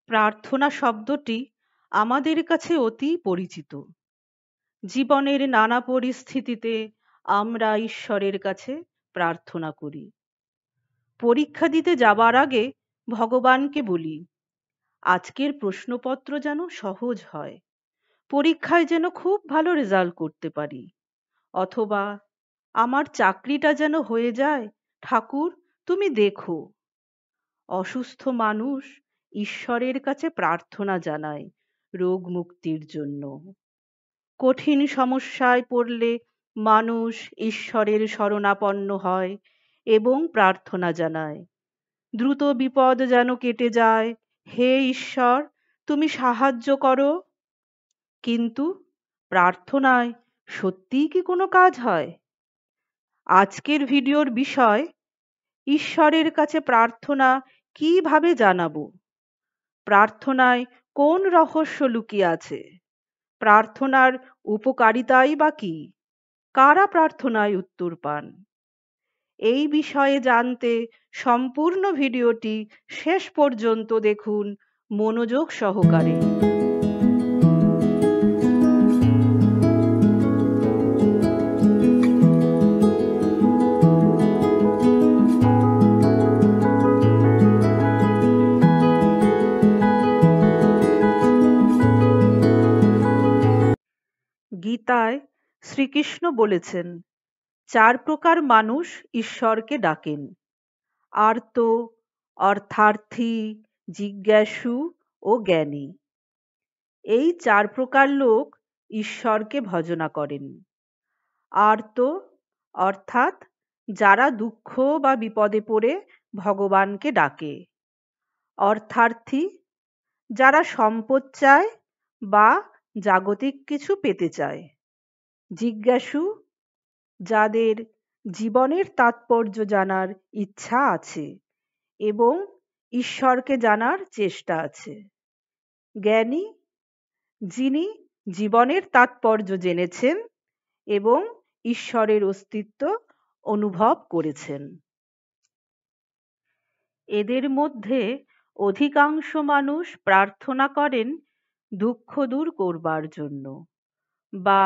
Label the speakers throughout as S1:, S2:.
S1: প্রার্থনা শব্দটি আমাদের কাছে অতি পরিচিত। জীবনের নানা পরিস্থিতিতে আমরা ঈশ্বরের কাছে প্রার্থনা করি। পরীক্ষা দিতে যাবার আগে ভগবানকে বলি, আজকের প্রশ্নপত্র যেন সহজ হয়, পরীক্ষায় যেন খুব ভালো রেজাল্ট করতে পারি, অথবা আমার চাকরিটা যেন হয়ে যায়, ঠাকুর তুমি দেখো। অসুস্থ মানুষ ঈশ্বরের কাছে প্রার্থনা জানায় রোগ মুক্তির জন্য। কঠিন সমস্যায় পড়লে মানুষ ঈশ্বরের শরণাপন্ন হয় এবং প্রার্থনা জানায়, দ্রুত বিপদ যেন কেটে যায়, হে ঈশ্বর তুমি সাহায্য করো। কিন্তু প্রার্থনায় সত্যিই কি কোনো কাজ হয়? আজকের ভিডিওর বিষয়, ঈশ্বরের কাছে প্রার্থনা কিভাবে জানাবো, প্রার্থনায় কোন রহস্য লুকিয়ে আছে, প্রার্থনার উপকারিতাই বা কি, কারা প্রার্থনায় উত্তর পান। এই বিষয়ে জানতে সম্পূর্ণ ভিডিওটি শেষ পর্যন্ত দেখুন মনোযোগ সহকারে। গীতায় শ্রীকৃষ্ণ বলেছেন, 4 প্রকার মানুষ ঈশ্বরকে ডাকেন: আর্ত, অর্থার্থী, জিজ্ঞাসু ও জ্ঞানী। এই 4 প্রকার লোক ঈশ্বরকে ভজনা করেন। আর্ত অর্থাৎ যারা দুঃখ বা বিপদে পড়ে ভগবানকে ডাকে। অর্থার্থী যারা সম্পদ চায় বা জাগতিক কিছু পেতে চায়। জিজ্ঞাসু যাদের জীবনের তাৎপর্য জানার ইচ্ছা আছে এবং ঈশ্বরকে জানার চেষ্টা আছে। জ্ঞানী যিনি জীবনের তাৎপর্য জেনেছেন এবং ঈশ্বরের অস্তিত্ব অনুভব করেছেন। এদের মধ্যে অধিকাংশ মানুষ প্রার্থনা করেন দুঃখ দূর করবার জন্য বা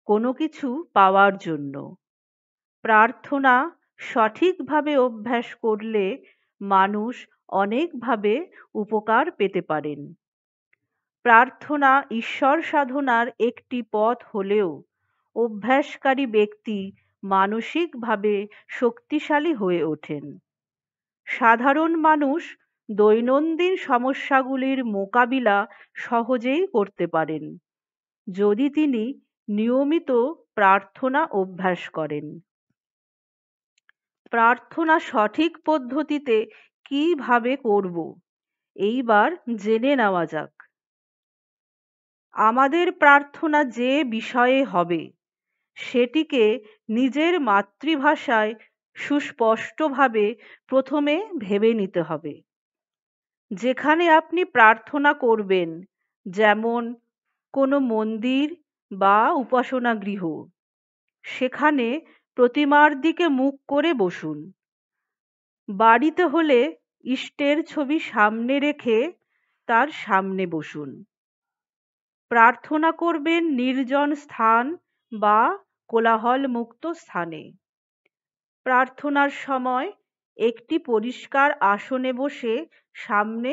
S1: কোনো কিছু পাওয়ার জন্য। প্রার্থনা সঠিকভাবে অভ্যাস করলে মানুষ অনেকভাবে উপকার পেতে পারেন। প্রার্থনা ঈশ্বর সাধনার একটি পথ হলেও অভ্যাসকারী ব্যক্তি মানসিকভাবে শক্তিশালী হয়ে ওঠেন। সাধারণ মানুষ দৈনন্দিন সমস্যাগুলির মোকাবিলা সহজেই করতে পারেন যদি তিনি নিয়মিত প্রার্থনা অভ্যাস করেন। প্রার্থনা সঠিক পদ্ধতিতে কিভাবে করব, এইবার জেনে নেওয়া যাক। আমাদের প্রার্থনা যে বিষয়ে হবে সেটিকে নিজের মাতৃভাষায় সুস্পষ্টভাবে প্রথমে ভেবে নিতে হবে। যেখানে আপনি প্রার্থনা করবেন, যেমন কোনো মন্দির বা উপাসনা গৃহ, সেখানে প্রতিমার দিকে মুখ করে বসুন। বাড়িতে হলে ইষ্টের ছবি সামনে রেখে তার সামনে বসুন। প্রার্থনা করবেন নির্জন স্থান বা কোলাহল মুক্ত স্থানে। প্রার্থনার সময় একটি পরিষ্কার আসনে বসে সামনে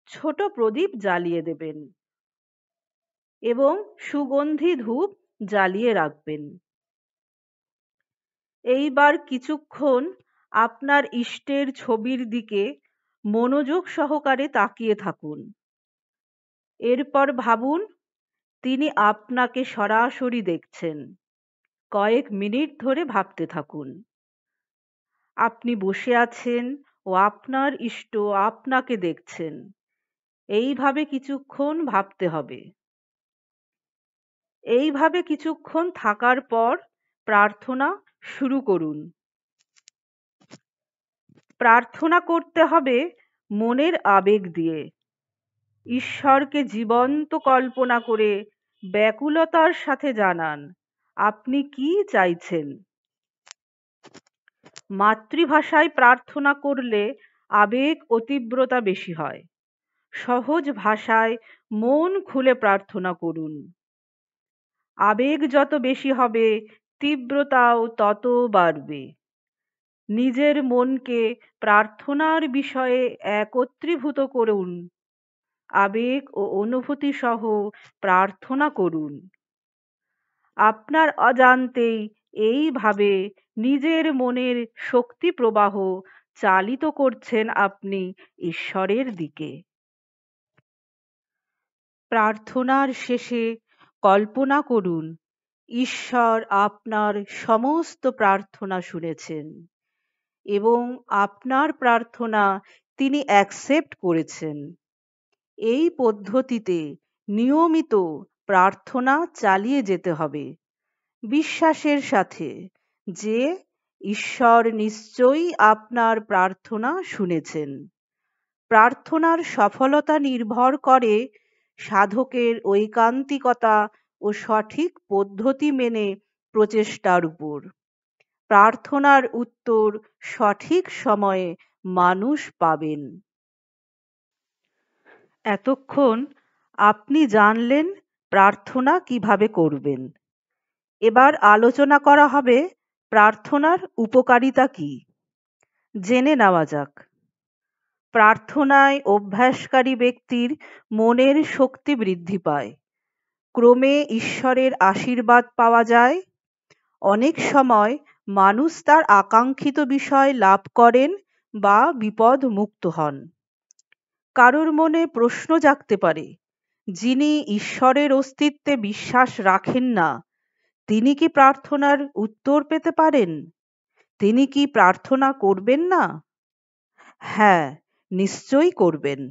S1: ছোট প্রদীপ জ্বালিয়ে দেবেন এবং সুগন্ধি ধূপ জ্বালিয়ে রাখবেন। এইবার কিছুক্ষণ আপনার ইষ্টের ছবির দিকে মনোযোগ সহকারে তাকিয়ে থাকুন। এরপর ভাবুন তিনি আপনাকে সরাসরি দেখছেন। কয়েক মিনিট ধরে ভাবতে থাকুন। আপনি বসে আছেন ও আপনার ইষ্ট আপনাকে দেখছেন। এইভাবে কিছুক্ষণ ভাবতে হবে। এইভাবে কিছুক্ষণ থাকার পর প্রার্থনা শুরু করুন। প্রার্থনা করতে হবে মনের আবেগ দিয়ে। ঈশ্বরকে জীবন্ত কল্পনা করে ব্যাকুলতার সাথে জানান আপনি কি চাইছেন। মাতৃভাষায় প্রার্থনা করলে আবেগ ও তীব্রতা বেশি হয়। সহজ ভাষায় মন খুলে প্রার্থনা করুন। আবেগ যত বেশি হবে, তীব্রতাও তত বাড়বে। নিজের মনকে প্রার্থনার বিষয়ে একত্রীভূত করুন। আবেগ ও অনুভূতি সহ প্রার্থনা করুন। আপনার অজান্তেই এইভাবে নিজের মনের শক্তি প্রবাহ চালিত করছেন আপনি ঈশ্বরের দিকে। প্রার্থনার শেষে কল্পনা করুন, ঈশ্বর আপনার সমস্ত প্রার্থনা শুনেছেন এবং আপনার প্রার্থনা তিনি অ্যাকসেপ্ট করেছেন। এই পদ্ধতিতে নিয়মিত প্রার্থনা চালিয়ে যেতে হবে, বিশ্বাসের সাথে যে ঈশ্বর নিশ্চয়ই আপনার প্রার্থনা শুনেছেন। প্রার্থনার সফলতা নির্ভর করে সাধকের ঐকান্তিকতা ও সঠিক পদ্ধতি মেনে প্রচেষ্টার উপর। প্রার্থনার উত্তর সঠিক সময়ে মানুষ পাবেন। এতক্ষণ আপনি জানলেন প্রার্থনা কিভাবে করবেন। এবার আলোচনা করা হবে প্রার্থনার উপকারিতা কি। জেনে নেওয়া যাক। প্রার্থনায় অভ্যাসকারী ব্যক্তির মনের শক্তি বৃদ্ধি পায়। ক্রমে ঈশ্বরের আশীর্বাদ পাওয়া যায়। অনেক সময় মানুষ তার আকাঙ্ক্ষিত বিষয় লাভ করেন বা বিপদ মুক্ত হন। কারোর মনে প্রশ্ন জাগতে পারে, যিনি ঈশ্বরের অস্তিত্বে বিশ্বাস রাখেন না, তিনি কি প্রার্থনার উত্তর পেতে পারেন? তিনি কি প্রার্থনা করবেন না? হ্যাঁ, নিশ্চয়ই করবেন।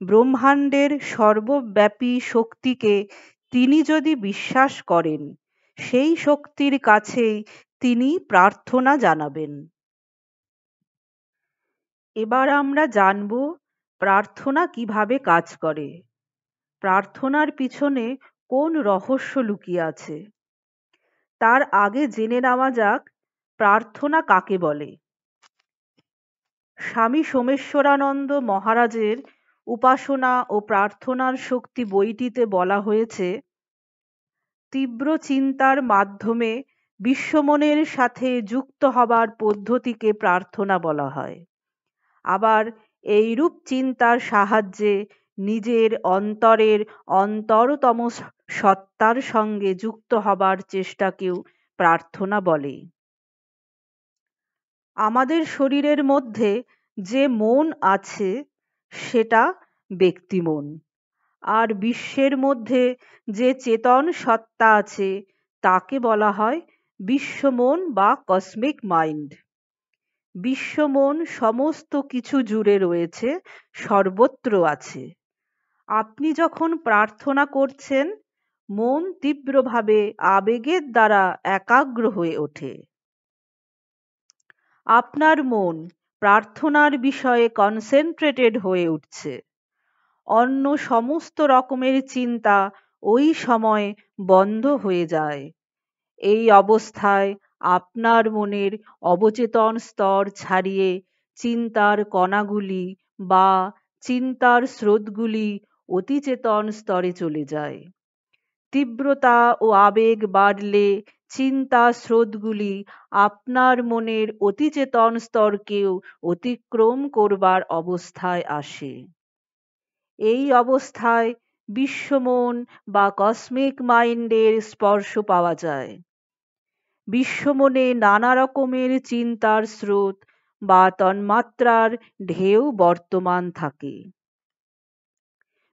S1: ব্রহ্মাণ্ডের সর্বব্যাপী শক্তিকে তিনি যদি বিশ্বাস করেন, সেই শক্তির কাছেই তিনি প্রার্থনা জানাবেন। এবার আমরা জানব প্রার্থনা কিভাবে কাজ করে। প্রার্থনার পিছনে কোন রহস্য লুকিয়ে আছে। তার আগে জেনে নেওয়া যাক প্রার্থনা কাকে বলে। স্বামী সোমেশ্বরানন্দ মহারাজের উপাসনা ও প্রার্থনার শক্তি বইটিতে বলা হয়েছে, তীব্র চিন্তার মাধ্যমে বিশ্বমনের সাথে যুক্ত হবার পদ্ধতিকে প্রার্থনা বলা হয়। আবার এইরূপ চিন্তার সাহায্যে নিজের অন্তরের অন্তরতম সত্তার সঙ্গে যুক্ত হবার চেষ্টাকেও প্রার্থনা বলে। আমাদের শরীরের মধ্যে যে মন আছে সেটা ব্যক্তিমন, আর বিশ্বের মধ্যে যে চেতন সত্তা আছে তাকে বলা হয় বিশ্বমন বা কসমিক মাইন্ড। বিশ্বমন সমস্ত কিছু জুড়ে রয়েছে, সর্বত্র আছে। আপনি যখন প্রার্থনা করছেন, মন তীব্রভাবে আবেগের দ্বারা একাগ্র হয়ে ওঠে। আপনার মন প্রার্থনার বিষয়ে কনসেন্ট্রেটেড হয়ে উঠছে। অন্য সমস্ত রকমের চিন্তা ওই সময় বন্ধ হয়ে যায়। এই অবস্থায় আপনার মনের অবচেতন স্তর ছাড়িয়ে চিন্তার কণাগুলি বা চিন্তার স্রোতগুলি অতিচেতন স্তরে চলে যায়। তীব্রতা ও আবেগ বাড়লে চিন্তা স্রোতগুলি আপনার মনের অতিচেতন স্তরকেও অতিক্রম করবার অবস্থায় আসে। এই অবস্থায় বিশ্বমন বা কসমিক মাইন্ডের স্পর্শ পাওয়া যায়। বিশ্বমনে নানা রকমের চিন্তার স্রোত বা তন্মাত্রার ঢেউ বর্তমান থাকে।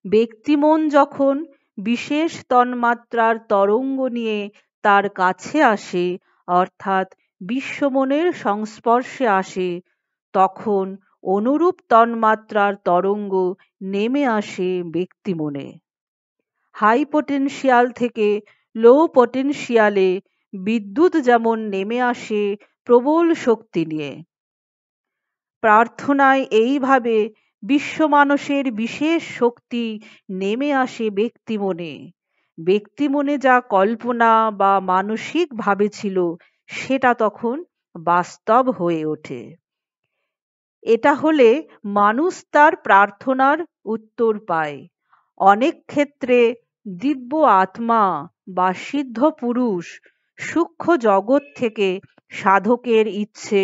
S1: ব্যক্তিমন যখন বিশেষ তন্মাত্রার তরঙ্গ নিয়ে তার কাছে আসে, অর্থাৎ বিশ্বমনের সংস্পর্শে আসে, তখন অনুরূপ তন্মাত্রার তরঙ্গ নেমে আসে ব্যক্তিমনে। হাই পটেনশিয়াল থেকে লো পটেনশিয়ালে বিদ্যুৎ যেমন নেমে আসে প্রবল শক্তি নিয়ে, প্রার্থনায় এইভাবে বিশ্বমানসের বিশেষ শক্তি নেমে আসে ব্যক্তিমনে। ব্যক্তিমনে যা কল্পনা বা মানসিক ভাবে ছিল সেটা তখন বাস্তব হয়ে ওঠে। এটা হলে মানুষ তার প্রার্থনার উত্তর পায়। অনেক ক্ষেত্রে দিব্য আত্মা বা সিদ্ধ পুরুষ সূক্ষ্ম জগৎ থেকে সাধকের ইচ্ছে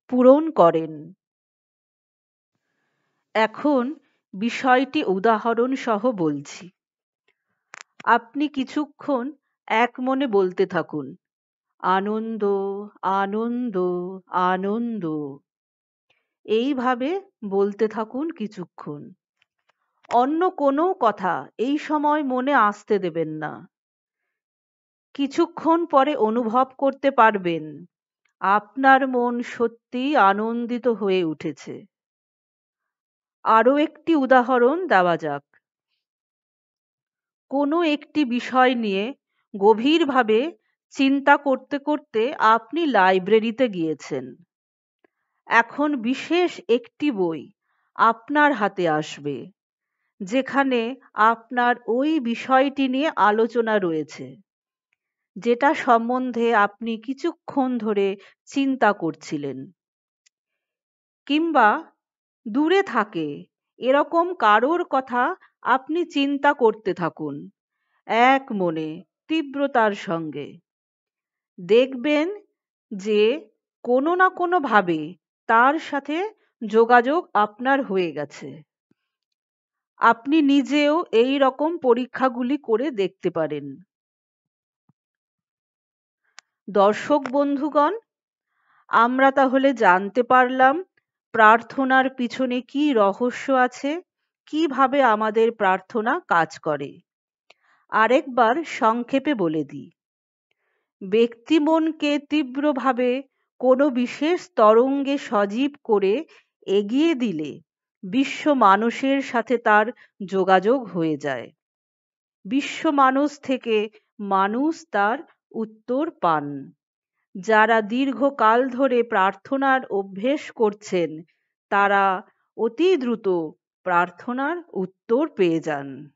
S1: পূরণ করেন। এখন বিষয়টি উদাহরণ সহ বলছি। আপনি কিছুক্ষণ এক মনে বলতে থাকুন, আনন্দ, আনন্দ, আনন্দ। এইভাবে বলতে থাকুন কিছুক্ষণ। অন্য কোনো কথা এই সময় মনে আসতে দেবেন না। কিছুক্ষণ পরে অনুভব করতে পারবেন আপনার মন সত্যিই আনন্দিত হয়ে উঠেছে। আরও একটি উদাহরণ দেওয়া যাক। কোনো একটি বিষয় নিয়ে গভীরভাবে চিন্তা করতে করতে আপনি লাইব্রেরিতে গিয়েছেন। এখন বিশেষ একটি বই আপনার হাতে আসবে, যেখানে আপনার ওই বিষয়টি নিয়ে আলোচনা রয়েছে, যেটা সম্বন্ধে আপনি কিছুক্ষণ ধরে চিন্তা করছিলেন। কিংবা দূরে থাকে এরকম কারোর কথা আপনি চিন্তা করতে থাকুন এক মনে, তীব্রতার সঙ্গে। দেখবেন যে কোনো না কোনো ভাবে তার সাথে যোগাযোগ আপনার হয়ে গেছে। আপনি নিজেও এই রকম পরীক্ষাগুলি করে দেখতে পারেন। দর্শক বন্ধুগণ, আমরা তাহলে জানতে পারলাম প্রার্থনার পিছনে কি রহস্য আছে, কিভাবে আমাদের প্রার্থনা কাজ করে। আরেকবার সংক্ষেপে বলে দিই। ব্যক্তি মনকে তীব্রভাবে কোনো বিশেষ তরঙ্গে সজীব করে এগিয়ে দিলে বিশ্ব মানুষের সাথে তার যোগাযোগ হয়ে যায়। বিশ্ব মানুষ থেকে মানুষ তার উত্তর পান। যারা দীর্ঘকাল ধরে প্রার্থনার অভ্যেস করছেন, তারা অতি দ্রুত প্রার্থনার উত্তর পেয়ে যান।